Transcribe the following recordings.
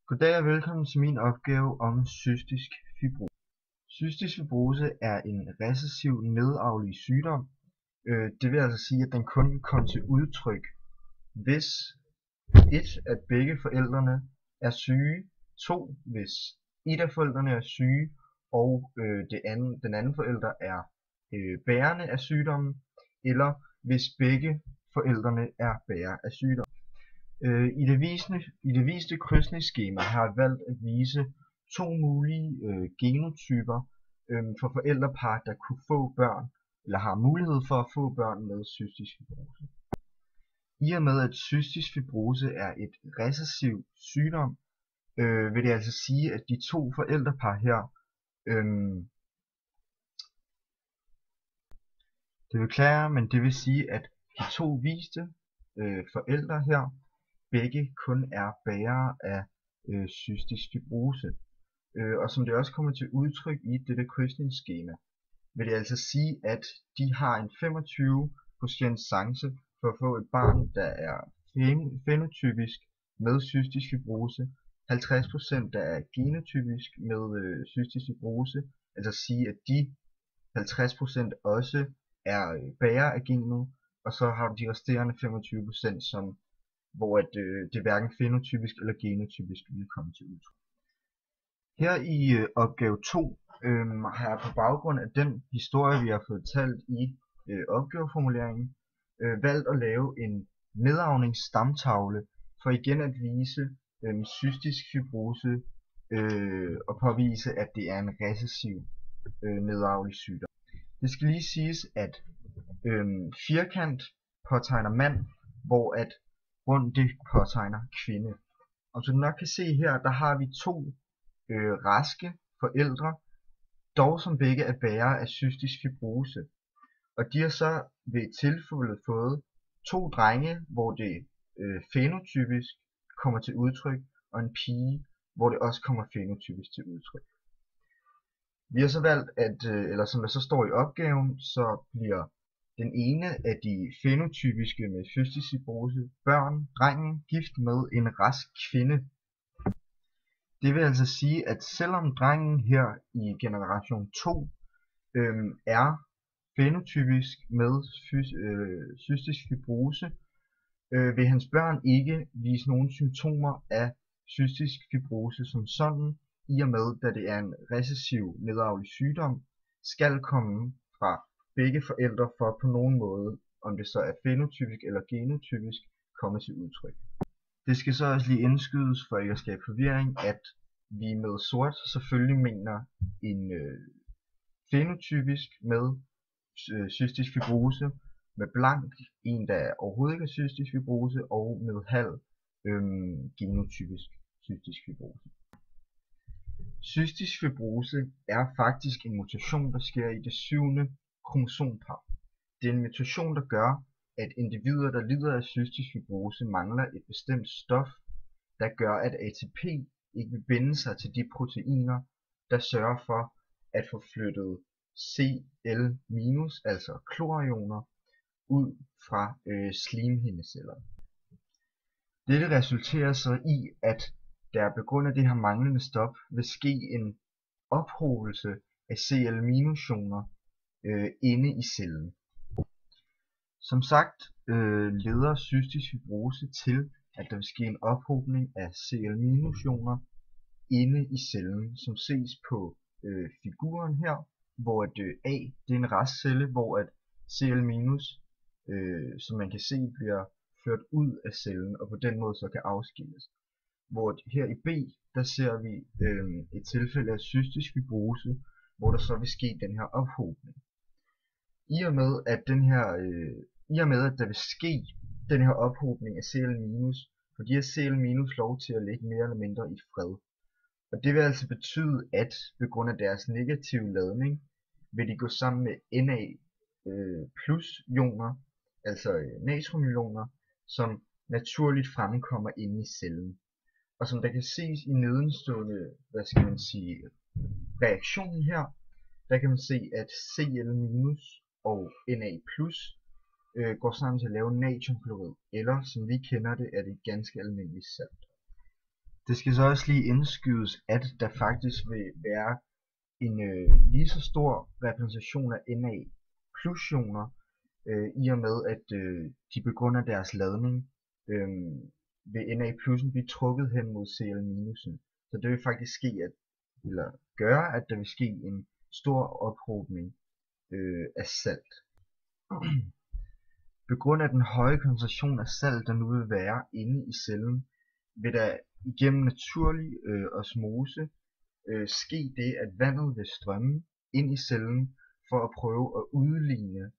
Goddag og velkommen til min opgave om cystisk fibrose. Cystisk fibrose er en recessiv nedarvelig sygdom. Det vil altså sige, at den kun kan komme til udtryk, hvis 1. at begge forældrene er syge, 2. hvis et af forældrene er syge, og den anden forælder er bærende af sygdommen, eller hvis begge forældrene er bærere af sygdommen. I det viste krydsningsskema har jeg valgt at vise to mulige genotyper for forældrepar, der kunne få børn, eller har mulighed for at få børn med cystisk fibrose. I og med at cystisk fibrose er et recessiv sygdom, vil det altså sige, at de to forældrepar her, det beklager, men det vil sige, at de to viste forældre her, begge kun er bærere af cystisk fibrose. Og som det også kommer til udtryk i dette krydsningsskema, vil det altså sige, at de har en 25% chance for at få et barn, der er fænotypisk med cystisk fibrose, 50% der er genotypisk med cystisk fibrose, altså sige, at de 50% også er bærere af genet, og så har du de resterende 25%, hvor det hverken fænotypisk eller genotypisk vil komme til udtryk. Her i opgave 2 har jeg på baggrund af den historie, vi har fået talt i opgaveformuleringen, valgt at lave en nedarvningsstamtavle for igen at vise cystisk fibrose og påvise, at det er en recessiv nedarvelig sygdom. Det skal lige siges, at firkant påtegner mand, hvor at rund det påtegner kvinde. Og som du nok kan se her, der har vi to raske forældre, dog som begge er bærere af cystisk fibrose. Og de har så ved et tilfælde fået to drenge, hvor det fænotypisk kommer til udtryk, og en pige, hvor det også kommer fænotypisk til udtryk. Vi har så valgt, at, eller som der så står i opgaven, så bliver den ene af de fænotypiske med cystisk fibrose børn, drengen, gift med en rask kvinde. Det vil altså sige, at selvom drengen her i generation 2 er fænotypisk med cystisk fibrose, vil hans børn ikke vise nogen symptomer af cystisk fibrose som sådan, i og med, da det er en recessiv nedarvelig sygdom, skal komme fra begge forældre for på nogen måde, om det så er fænotypisk eller genotypisk, komme til udtryk. Det skal så også lige indskydes for ikke at skabe forvirring, at vi med sort selvfølgelig mener en fænotypisk med cystisk fibrose, med blank en, der overhovedet ikke er cystisk fibrose, og med halv genotypisk cystisk fibrose. Cystisk fibrose er faktisk en mutation, der sker i det 7. kromosompar. Det er en mutation, der gør, at individer, der lider af cystisk fibrose, mangler et bestemt stof, der gør, at ATP ikke vil binde sig til de proteiner, der sørger for at få flyttet Cl-, altså klorioner, ud fra slimhindeceller. Dette resulterer så i, at der på grund af det her manglende stof vil ske en ophobelse af Cl-ioner inde i cellen. Som sagt leder cystisk fibrose til, at der vil ske en ophobning af Cl-ioner inde i cellen, som ses på figuren her, hvor A det er en restcelle, hvor at Cl-, som man kan se, bliver ført ud af cellen og på den måde så kan afskilles. Hvor her i B, der ser vi et tilfælde af cystisk fibrose, hvor der så vil ske den her ophobning. I og med at der vil ske den her ophobning af Cl-, får de her Cl- lov til at ligge mere eller mindre i fred. Og det vil altså betyde, at på grund af deres negative ladning, vil de gå sammen med Na plus ioner, altså natriumioner, som naturligt fremkommer inde i cellen. Og som der kan ses i nedenstående, reaktionen her, der kan man se, at Cl- og Na+, går sammen til at lave natriumklorid, eller som vi kender det, er det ganske almindeligt salt. Det skal så også lige indskydes, at der faktisk vil være en lige så stor repræsentation af Na plus ioner, i og med at de på grund af deres ladning vil Na plussen blive trukket hen mod Cl minusen. Så det vil faktisk ske, eller gøre, at der vil ske en stor ophobning af salt. På grund af den høje koncentration af salt, der nu vil være inde i cellen, vil der igennem naturlig osmose ske det, at vandet vil strømme ind i cellen for at prøve at udligne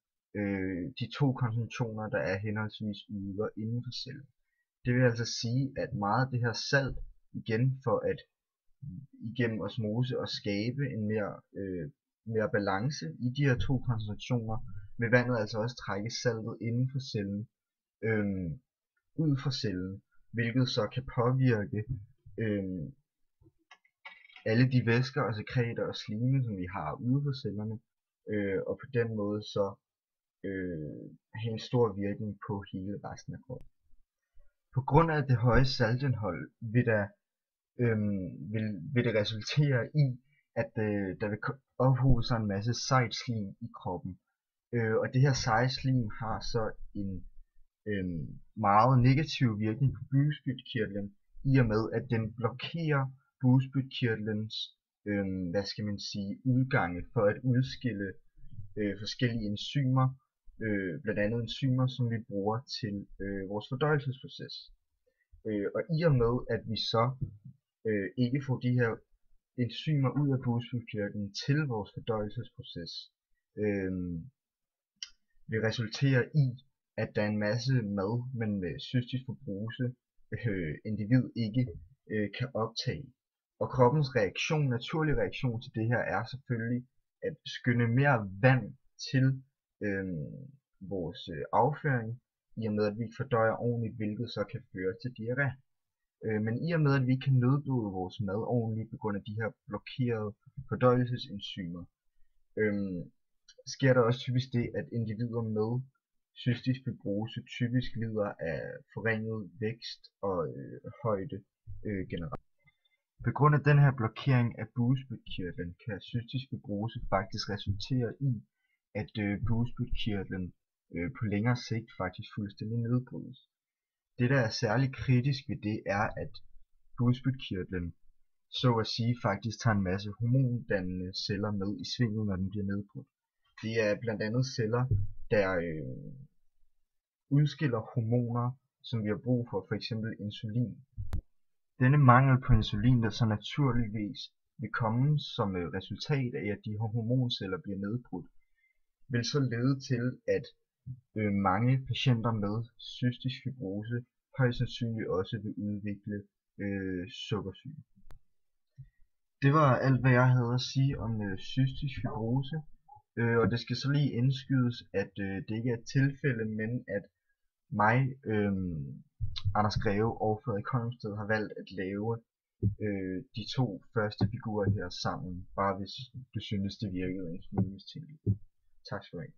de to koncentrationer, der er henholdsvis ude og inden for cellen. Det vil altså sige, at meget af det her salt, igen for at igennem osmose at skabe en mere balance i de her to koncentrationer, vil vandet altså også trække saltet inden for cellen ud fra cellen, hvilket så kan påvirke alle de væsker og sekreter og slime, som vi har ude for cellerne, og på den måde så have en stor virkning på hele resten af kroppen. På grund af det høje saltindhold vil det resultere i, at der vil ophobe sig en masse sejt slim i kroppen. Og det her seje slim har så en meget negativ virkning på bugspytkirtlen, i og med at den blokerer bugspytkirtlens udgange for at udskille forskellige enzymer, blandt andet enzymer, som vi bruger til vores fordøjelsesproces. Og i og med at vi så ikke får de her enzymer ud af bugspytkirtlen til vores fordøjelsesproces, vil resultere i, at der er en masse mad, man med cystisk fibrose individ ikke kan optage. Og kroppens naturlige reaktion til det her er selvfølgelig at skynde mere vand til vores afføring, i og med at vi ikke fordøjer ordentligt, hvilket så kan føre til diarré. Men i og med at vi ikke kan nedbryde vores mad ordentligt på grund af de her blokerede fordøjelsesenzymer, sker der også typisk det, at individer med cystisk fibrose typisk lider af forringet vækst og højde generelt. På grund af den her blokering af bugspytkirtlen kan cystisk fibrose faktisk resultere i, at bugspytkirtlen på længere sigt faktisk fuldstændig nedbrydes. Det, der er særlig kritisk ved det, er, at bugspytkirtlen så at sige faktisk tager en masse hormondannende celler med i svinget, når den bliver nedbrudt. Det er blandt andet celler, der udskiller hormoner, som vi har brug for, f.eks. insulin. Denne mangel på insulin, der så naturligvis vil komme som resultat af, at de her hormonceller bliver nedbrudt, vil så lede til, at mange patienter med cystisk fibrose højst sandsynligt også vil udvikle sukkersyge. Det var alt, hvad jeg havde at sige om cystisk fibrose. Og det skal så lige indskydes, at det ikke er et tilfælde, men at mig, Anders Greve og Frederik Holmsted har valgt at lave de to første figurer her sammen, bare hvis du synes det virkede en smule mistænkeligt. Tak skal du have.